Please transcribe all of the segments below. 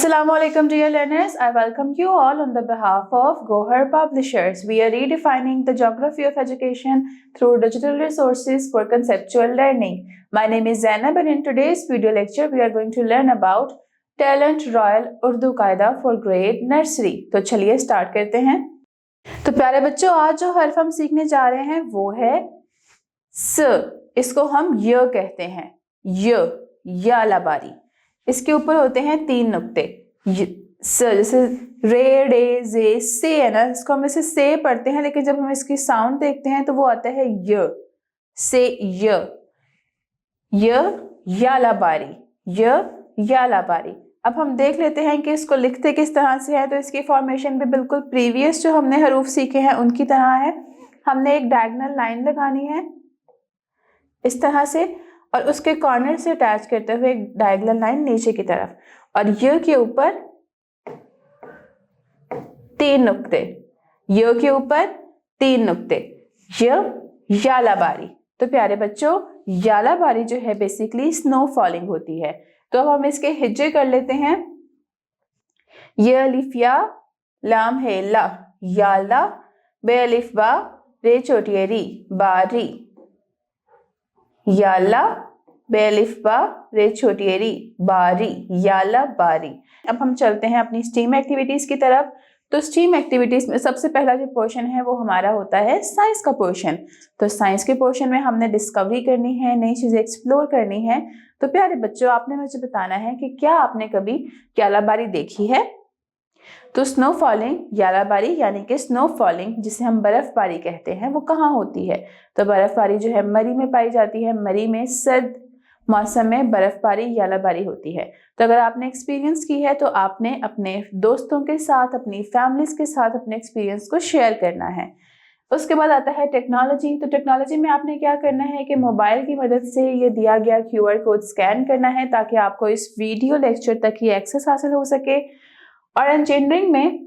Assalamualaikum dear learners, I welcome you all on the behalf of Gohar Publishers. We are redefining the geography of education through digital resources for conceptual learning. My name is Zainab and in today's video lecture we are going to learn about Talent Royal Urdu Qaida for Grade Nursery. तो चलिए start करते हैं। तो प्यारे बच्चों, आज जो हर्फ हम सीखने जा रहे हैं वो है स। इसको हम य कहते हैं। य या लाबारी। इसके ऊपर होते हैं 3 नुक्ते। स जैसे रे डे जे से है ना, इसको हम इसे से पढ़ते हैं, लेकिन जब हम इसकी साउंड देखते हैं तो वो आता है य से। या लाबारी, या लाबारी। अब हम देख लेते हैं कि इसको लिखते किस तरह से है। तो इसकी फॉर्मेशन भी बिल्कुल प्रीवियस जो हमने हरूफ सीखे हैं उनकी तरह है। हमने एक डायगोनल लाइन लगानी है इस तरह से और उसके कॉर्नर से अटैच करते हुए एक डायगोनल लाइन नीचे की तरफ, और य के ऊपर 3 नुक्ते। य के ऊपर 3 नुक्ते। या लाबारी। तो प्यारे बच्चों, या लाबारी जो है बेसिकली स्नो फॉलिंग होती है। तो अब हम इसके हिज्जे कर लेते हैं। ये अलिफ या, लाम है ला, याला, बे अलिफ बा, रे छोटी है री, बारी। याला, बे अलिफ बा, रे छोटी है री, बारी, याला बारी। अब हम चलते हैं अपनी स्टीम एक्टिविटीज की तरफ। तो स्टीम एक्टिविटीज में सबसे पहला जो पोर्शन है वो हमारा होता है साइंस का पोर्शन। तो साइंस के पोर्शन में हमने डिस्कवरी करनी है, नई चीजें एक्सप्लोर करनी है। तो प्यारे बच्चों, आपने मुझे बताना है कि क्या आपने कभी यालाबारी देखी है। तो स्नो फॉलिंग, यालाबारी यानी कि स्नो फॉलिंग जिसे हम बर्फबारी कहते हैं, वो कहाँ होती है। तो बर्फबारी जो है मरी में पाई जाती है। मरी में सर्द मौसम में बर्फबारी यालाबारी होती है। तो अगर आपने एक्सपीरियंस की है तो आपने अपने दोस्तों के साथ, अपनी फैमिलीज के साथ अपने एक्सपीरियंस को शेयर करना है। उसके बाद आता है टेक्नोलॉजी। तो टेक्नोलॉजी में आपने क्या करना है कि मोबाइल की मदद से ये दिया गया QR कोड स्कैन करना है ताकि आपको इस वीडियो लेक्चर तक ही एक्सेस हासिल हो सके। और इंजीनियरिंग में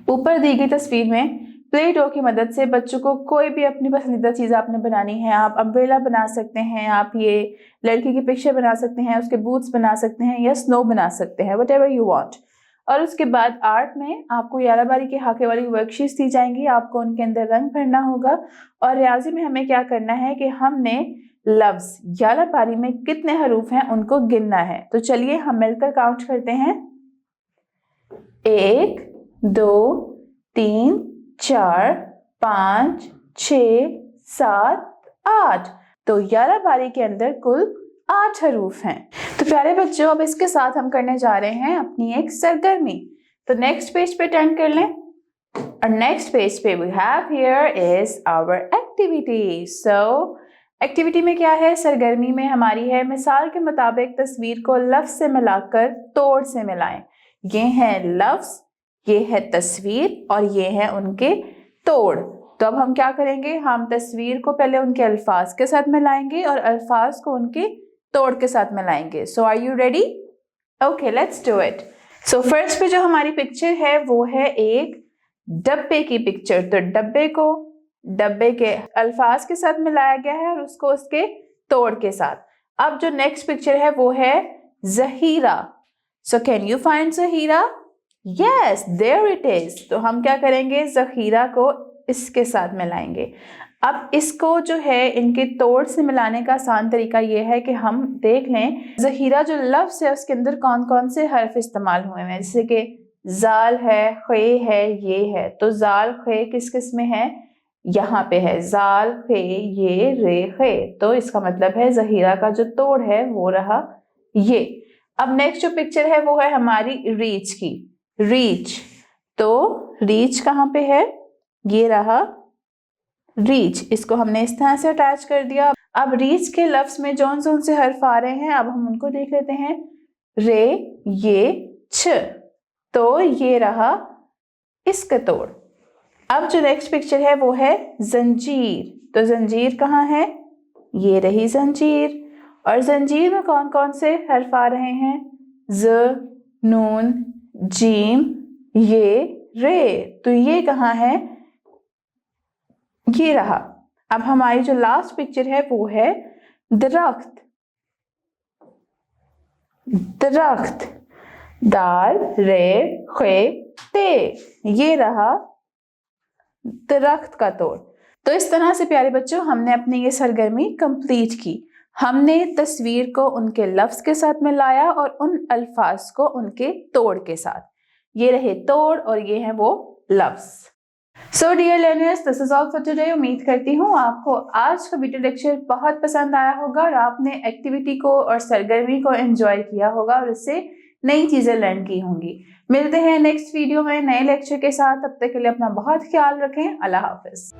ऊपर दी गई तस्वीर में प्ले डो की मदद से बच्चों को कोई भी अपनी पसंदीदा चीज़ आपने बनानी है। आप अम्ब्रेला बना सकते हैं, आप ये लड़की की पिक्चर बना सकते हैं, उसके बूट्स बना सकते हैं या स्नो बना सकते हैं, वट एवर यू वॉन्ट। और उसके बाद आर्ट में आपको यालाबारी के हाके वाली वर्कशीट्स दी जाएंगी। आपको उनके अंदर रंग भरना होगा। और रियाजी में हमें क्या करना है कि हमने लफ्ज यालाबारी में कितने हरूफ हैं उनको गिनना है। तो चलिए हम मिलकर काउंट करते हैं। 1 2 3 4 5 6 7 8। तो यालाबारी के अंदर कुल 8 हरूफ हैं। तो प्यारे बच्चों, अब इसके साथ हम करने जा रहे हैं अपनी एक सरगर्मी। तो नेक्स्ट पेज पे टर्न कर लें और नेक्स्ट पेज पे we have here is our activity. So activity में क्या है, सरगर्मी में हमारी है मिसाल के मुताबिक तस्वीर को लफ्ज से मिलाकर तोड़ से मिलाएं। ये है लफ्ज, ये है तस्वीर और ये है उनके तोड़। तो अब हम क्या करेंगे, हम तस्वीर को पहले उनके अल्फाज के साथ मिलाएंगे और अल्फाज को उनके तोड़ के साथ मिलाएंगे। So are you ready? Okay, let's do it. So first पे जो हमारी पिक्चर है वो है एक डब्बे की पिक्चर। तो डब्बे को डब्बे के अल्फाज के साथ मिलाया गया है और उसको उसके तोड़ के साथ। अब जो नेक्स्ट पिक्चर है वो है Zahira. So can you find Zahira? Yes, there it is. तो हम क्या करेंगे, जहीरा को इसके साथ मिलाएंगे। अब इसको जो है इनके तोड़ से मिलाने का आसान तरीका ये है कि हम देख लें जहीरा जो लफ्ज है उसके अंदर कौन कौन से हर्फ इस्तेमाल हुए हैं। जैसे कि जाल है, खे है, ये है। तो जाल खे किस किस में है, यहाँ पे है जाल खे ये रे खे। तो इसका मतलब है जहीरा का जो तोड़ है वो रहा ये। अब नेक्स्ट जो पिक्चर है वो है हमारी रीच की। रीच, तो रीच कहाँ पे है, ये रहा रीच। इसको हमने इस तरह से अटैच कर दिया। अब रीच के लफ्ज में जौन जौन से हर्फ आ रहे हैं अब हम उनको देख लेते हैं। रे, ये, छ। तो ये रहा इसका तोड़। अब जो नेक्स्ट पिक्चर है वो है जंजीर। तो जंजीर कहाँ है, ये रही जंजीर। और जंजीर में कौन कौन से हर्फ आ रहे हैं, ज, नून, जीम, ये, रे। तो ये कहाँ है, ये रहा। अब हमारी जो लास्ट पिक्चर है वो है दरख्त। दरख्त, दाल रे खे ते, ये रहा दरख्त का तोड़। तो इस तरह से प्यारे बच्चों हमने अपनी ये सरगर्मी कंप्लीट की। हमने तस्वीर को उनके लफ्ज के साथ मिलाया और उन अल्फाज को उनके तोड़ के साथ। ये रहे तोड़ और ये है वो लफ्ज। So dear learners, this is all for today. उम्मीद करती हूँ आपको आज का वीडियो लेक्चर बहुत पसंद आया होगा और आपने एक्टिविटी को और सरगर्मी को एंजॉय किया होगा और इससे नई चीजें लर्न की होंगी। मिलते हैं नेक्स्ट वीडियो में नए लेक्चर के साथ। तब तक के लिए अपना बहुत ख्याल रखें। अल्लाह हाफिज।